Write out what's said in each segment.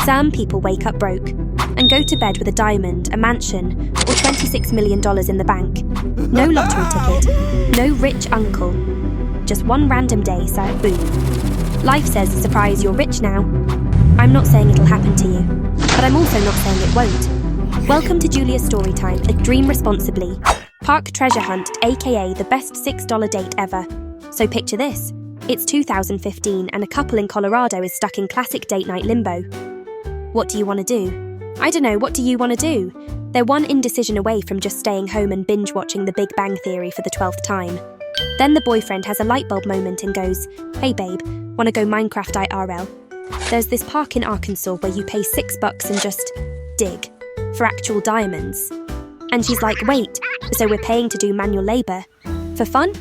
Some people wake up broke and go to bed with a diamond, a mansion, or $26 million in the bank. No lottery ticket, no rich uncle. Just one random day, so boom. Life says, surprise, you're rich now. I'm not saying it'll happen to you, but I'm also not saying it won't. Welcome to Julia's Storytime, a dream responsibly. Park treasure hunt, aka the best $6 date ever. So picture this. It's 2015 and a couple in Colorado is stuck in classic date night limbo. What do you want to do? I don't know, what do you want to do? They're one indecision away from just staying home and binge watching The Big Bang Theory for the 12th time. Then the boyfriend has a light bulb moment and goes, "Hey babe, wanna go Minecraft IRL? There's this park in Arkansas where you pay $6 and just dig for actual diamonds." And she's like, "Wait, so we're paying to do manual labour? For fun?"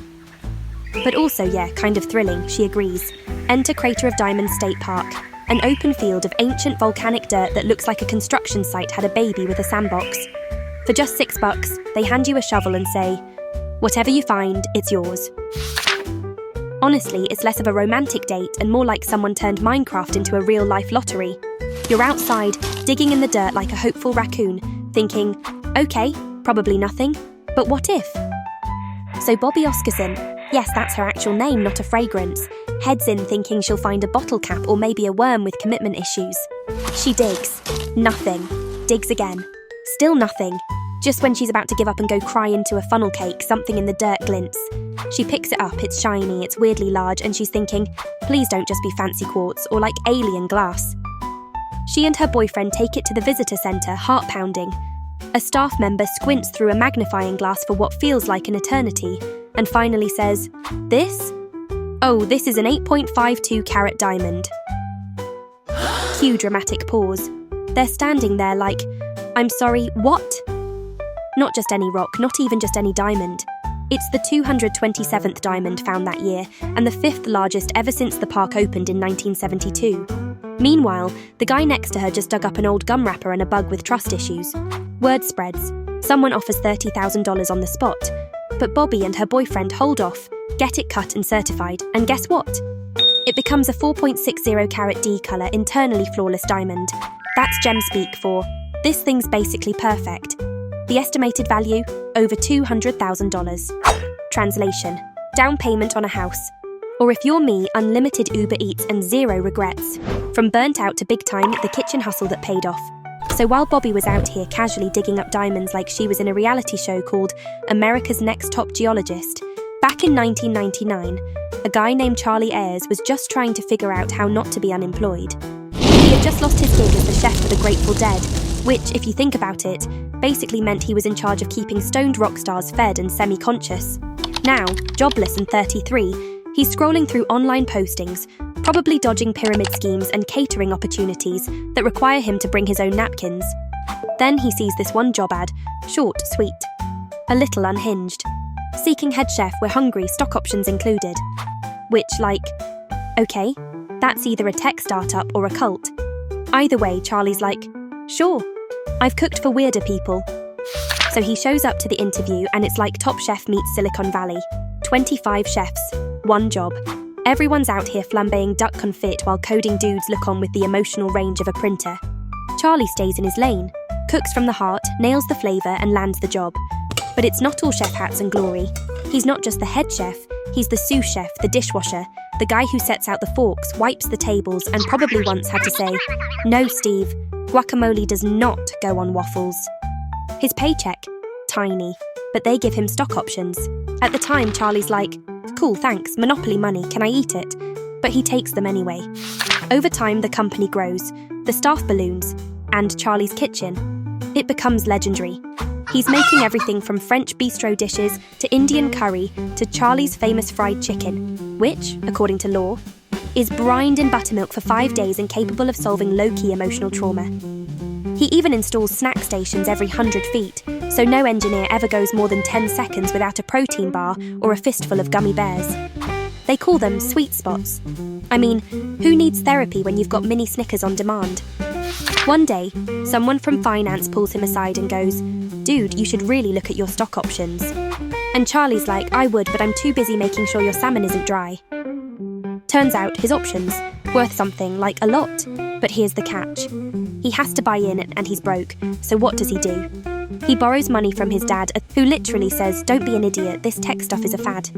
But also, yeah, kind of thrilling, she agrees. Enter Crater of Diamonds State Park, an open field of ancient volcanic dirt that looks like a construction site had a baby with a sandbox. For just $6, they hand you a shovel and say, "Whatever you find, it's yours." Honestly, it's less of a romantic date and more like someone turned Minecraft into a real-life lottery. You're outside, digging in the dirt like a hopeful raccoon, thinking, okay, probably nothing, but what if? So Bobby Oscarson, yes, that's her actual name, not a fragrance, heads in thinking she'll find a bottle cap or maybe a worm with commitment issues. She digs. Nothing. Digs again. Still nothing. Just when she's about to give up and go cry into a funnel cake, something in the dirt glints. She picks it up, it's shiny, it's weirdly large, and she's thinking, please don't just be fancy quartz or like alien glass. She and her boyfriend take it to the visitor centre, heart pounding. A staff member squints through a magnifying glass for what feels like an eternity, and finally says, "This? Oh, this is an 8.52 carat diamond." Cue dramatic pause. They're standing there like, "I'm sorry, what?" Not just any rock, not even just any diamond. It's the 227th diamond found that year, and the 5th largest ever since the park opened in 1972. Meanwhile, the guy next to her just dug up an old gum wrapper and a bug with trust issues. Word spreads. Someone offers $30,000 on the spot. But Bobby and her boyfriend hold off, get it cut and certified, and guess what? It becomes a 4.60 carat D colour, internally flawless diamond. That's gem speak for, this thing's basically perfect. The estimated value, over $200,000. Translation, down payment on a house. Or if you're me, unlimited Uber Eats and zero regrets. From burnt out to big time, the kitchen hustle that paid off. So while Bobby was out here casually digging up diamonds like she was in a reality show called America's Next Top Geologist, back in 1999, a guy named Charlie Ayers was just trying to figure out how not to be unemployed. He had just lost his gig as the chef for the Grateful Dead, which, if you think about it, basically meant he was in charge of keeping stoned rock stars fed and semi-conscious. Now, jobless and 33, he's scrolling through online postings, probably dodging pyramid schemes and catering opportunities that require him to bring his own napkins. Then he sees this one job ad, short, sweet, a little unhinged. Seeking head chef, we're hungry, stock options included. Which, like, okay, that's either a tech startup or a cult. Either way, Charlie's like, sure, I've cooked for weirder people. So he shows up to the interview and it's like Top Chef meets Silicon Valley. 25 chefs, one job. Everyone's out here flambeing duck confit while coding dudes look on with the emotional range of a printer. Charlie stays in his lane, cooks from the heart, nails the flavour and lands the job. But it's not all chef hats and glory. He's not just the head chef, he's the sous chef, the dishwasher, the guy who sets out the forks, wipes the tables, and probably once had to say, "No, Steve, guacamole does not go on waffles." His paycheck? Tiny. But they give him stock options. At the time, Charlie's like, cool, thanks, monopoly money, can I eat it? But he takes them anyway. Over time, the company grows, the staff balloons, and Charlie's kitchen. It becomes legendary. He's making everything from French bistro dishes to Indian curry to Charlie's famous fried chicken, which, according to law, is brined in buttermilk for 5 days and capable of solving low-key emotional trauma. He even installs snack stations every 100 feet, so no engineer ever goes more than 10 seconds without a protein bar or a fistful of gummy bears. They call them sweet spots. I mean, who needs therapy when you've got mini Snickers on demand? One day, someone from finance pulls him aside and goes, "Dude, you should really look at your stock options." And Charlie's like, "I would, but I'm too busy making sure your salmon isn't dry." Turns out his options, worth something like a lot, But here's the catch. He has to buy in and he's broke, so what does he do? He borrows money from his dad, who literally says, "Don't be an idiot, this tech stuff is a fad."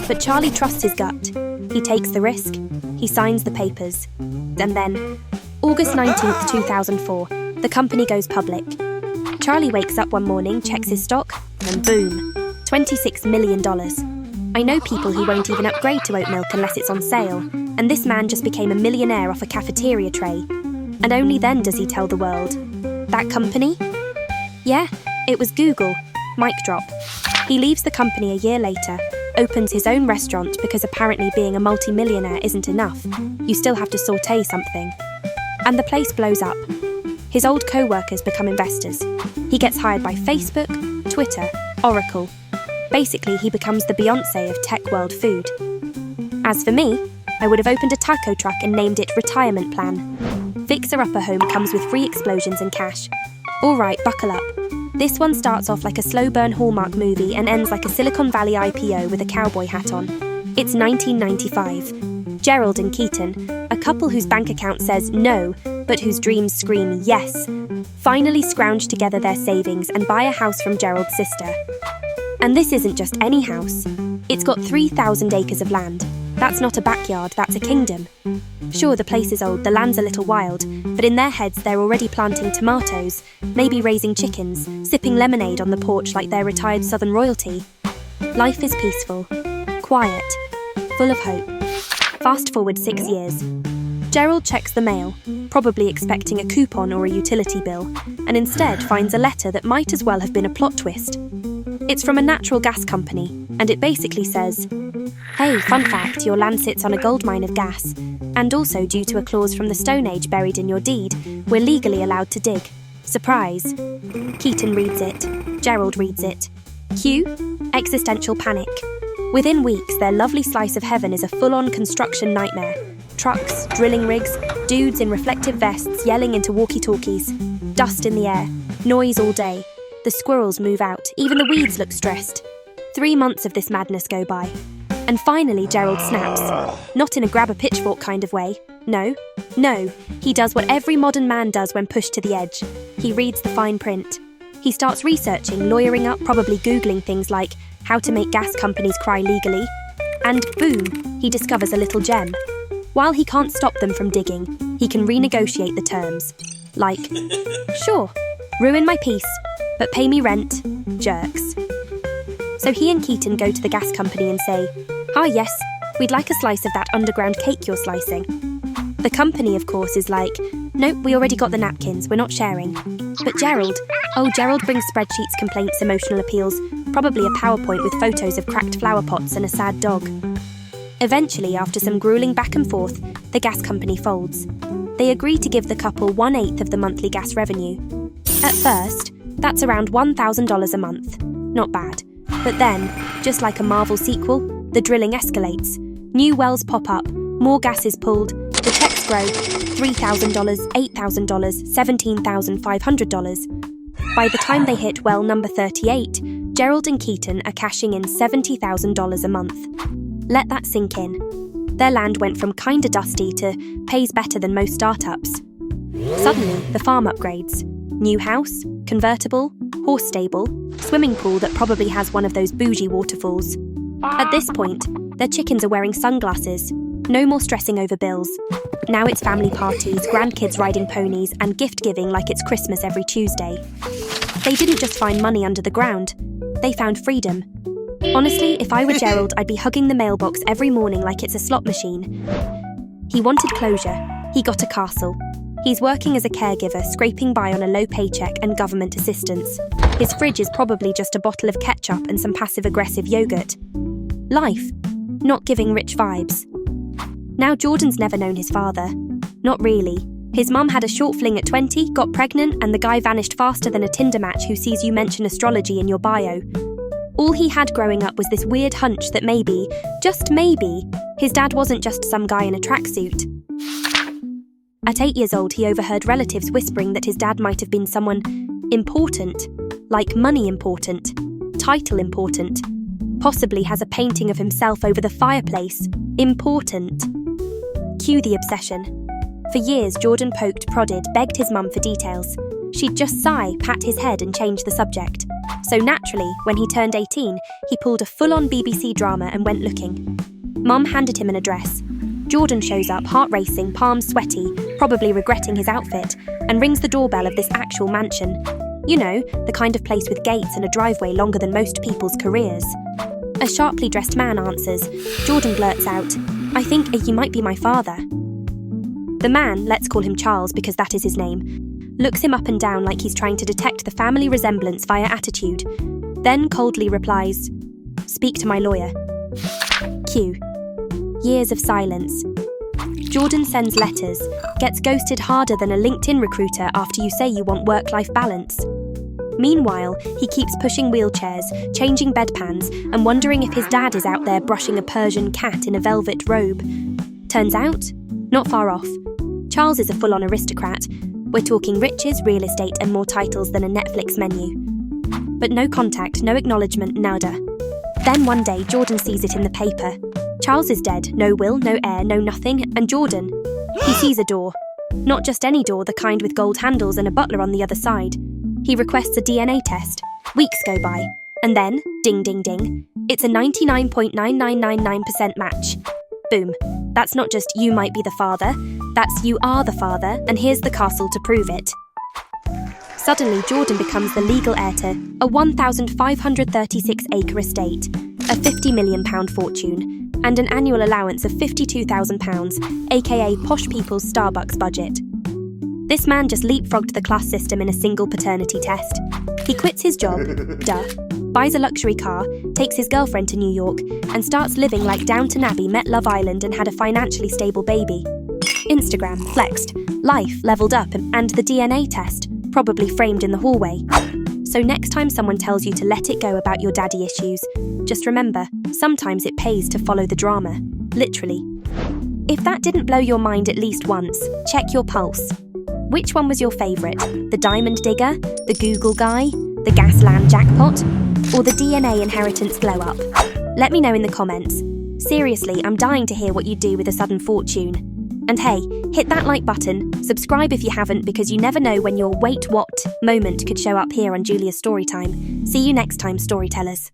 But Charlie trusts his gut. He takes the risk, he signs the papers. And then, August 19th, 2004, the company goes public. Charlie wakes up one morning, checks his stock, and boom, $26 million. I know people who won't even upgrade to oat milk unless it's on sale, and this man just became a millionaire off a cafeteria tray. And only then does he tell the world. That company? Yeah, it was Google. Mic drop. He leaves the company a year later, opens his own restaurant because apparently being a multi-millionaire isn't enough. You still have to saute something. And the place blows up. His old co-workers become investors. He gets hired by Facebook, Twitter, Oracle. Basically, he becomes the Beyoncé of tech world food. As for me, I would have opened a taco truck and named it Retirement Plan. Fixer Upper Home comes with free explosions and cash. All right, buckle up. This one starts off like a slow burn Hallmark movie and ends like a Silicon Valley IPO with a cowboy hat on. It's 1995. Gerald and Keaton, a couple whose bank account says no, but whose dreams scream yes, finally scrounge together their savings and buy a house from Gerald's sister. And this isn't just any house. It's got 3,000 acres of land. That's not a backyard, that's a kingdom. Sure, the place is old, the land's a little wild, but in their heads they're already planting tomatoes, maybe raising chickens, sipping lemonade on the porch like they're retired Southern royalty. Life is peaceful, quiet, full of hope. Fast forward 6 years. Gerald checks the mail, probably expecting a coupon or a utility bill, and instead finds a letter that might as well have been a plot twist. It's from a natural gas company, and it basically says, "Hey, fun fact, your land sits on a gold mine of gas, and also due to a clause from the Stone Age buried in your deed, we're legally allowed to dig. Surprise." Keaton reads it. Gerald reads it. Cue existential panic. Within weeks, their lovely slice of heaven is a full-on construction nightmare. Trucks, drilling rigs, dudes in reflective vests yelling into walkie-talkies. Dust in the air, noise all day. The squirrels move out, even the weeds look stressed. 3 months of this madness go by. And finally Gerald snaps. Not in a grab-a-pitchfork kind of way. No. He does what every modern man does when pushed to the edge. He reads the fine print. He starts researching, lawyering up, probably Googling things like how to make gas companies cry legally. And boom, he discovers a little gem. While he can't stop them from digging, he can renegotiate the terms. Like, sure, ruin my peace, but pay me rent, jerks. So he and Keaton go to the gas company and say, "Ah yes, we'd like a slice of that underground cake you're slicing." The company, of course, is like, "Nope, we already got the napkins, we're not sharing." But Gerald brings spreadsheets, complaints, emotional appeals, probably a PowerPoint with photos of cracked flower pots and a sad dog. Eventually, after some grueling back and forth, the gas company folds. They agree to give the couple 1/8 of the monthly gas revenue. At first, that's around $1,000 a month. Not bad. But then, just like a Marvel sequel, the drilling escalates. New wells pop up, more gas is pulled, the checks grow, $3,000, $8,000, $17,500. By the time they hit well number 38, Gerald and Keaton are cashing in $70,000 a month. Let that sink in. Their land went from kinda dusty to pays better than most startups. Suddenly, the farm upgrades. New house, convertible, horse stable, swimming pool that probably has one of those bougie waterfalls. At this point, their chickens are wearing sunglasses. No more stressing over bills. Now it's family parties, grandkids riding ponies, and gift-giving like it's Christmas every Tuesday. They didn't just find money under the ground. They found freedom. Honestly, if I were Gerald, I'd be hugging the mailbox every morning like it's a slot machine. He wanted closure. He got a castle. He's working as a caregiver, scraping by on a low paycheck and government assistance. His fridge is probably just a bottle of ketchup and some passive-aggressive yogurt. Life, not giving rich vibes. Now Jordan's never known his father. Not really. His mum had a short fling at 20, got pregnant, and the guy vanished faster than a Tinder match who sees you mention astrology in your bio. All he had growing up was this weird hunch that maybe, just maybe, his dad wasn't just some guy in a tracksuit. At 8 years old, he overheard relatives whispering that his dad might have been someone important, like money important, title important, possibly has a painting of himself over the fireplace, important. Cue the obsession. For years, Jordan poked, prodded, begged his mum for details. She'd just sigh, pat his head and change the subject. So naturally, when he turned 18, he pulled a full-on BBC drama and went looking. Mum handed him an address. Jordan shows up, heart racing, palms sweaty, probably regretting his outfit, and rings the doorbell of this actual mansion. You know, the kind of place with gates and a driveway longer than most people's careers. A sharply dressed man answers. Jordan blurts out, "I think you might be my father." The man, let's call him Charles because that is his name, looks him up and down like he's trying to detect the family resemblance via attitude, then coldly replies, "Speak to my lawyer." Cue. Years of silence. Jordan sends letters, gets ghosted harder than a LinkedIn recruiter after you say you want work-life balance. Meanwhile, he keeps pushing wheelchairs, changing bedpans, and wondering if his dad is out there brushing a Persian cat in a velvet robe. Turns out, not far off. Charles is a full-on aristocrat. We're talking riches, real estate, and more titles than a Netflix menu. But no contact, no acknowledgement, nada. Then one day, Jordan sees it in the paper. Charles is dead, no will, no heir, no nothing, and Jordan. He sees a door. Not just any door, the kind with gold handles and a butler on the other side. He requests a DNA test. Weeks go by. And then, ding ding ding, it's a 99.9999% match. Boom. That's not just you might be the father, that's you are the father, and here's the castle to prove it. Suddenly, Jordan becomes the legal heir to a 1,536-acre estate, a £50 million fortune, and an annual allowance of £52,000, aka posh people's Starbucks budget. This man just leapfrogged the class system in a single paternity test. He quits his job, buys a luxury car, takes his girlfriend to New York, and starts living like Downton Abbey met Love Island and had a financially stable baby. Instagram, flexed, life leveled up, and the DNA test, probably framed in the hallway. So next time someone tells you to let it go about your daddy issues, just remember, sometimes it pays to follow the drama. Literally. If that didn't blow your mind at least once, check your pulse. Which one was your favourite? The diamond digger? The Google guy? The Gasland jackpot? Or the DNA inheritance glow up? Let me know in the comments. Seriously, I'm dying to hear what you do with a sudden fortune. And hey, hit that like button, subscribe if you haven't because you never know when your wait what moment could show up here on Julia's Storytime. See you next time, storytellers.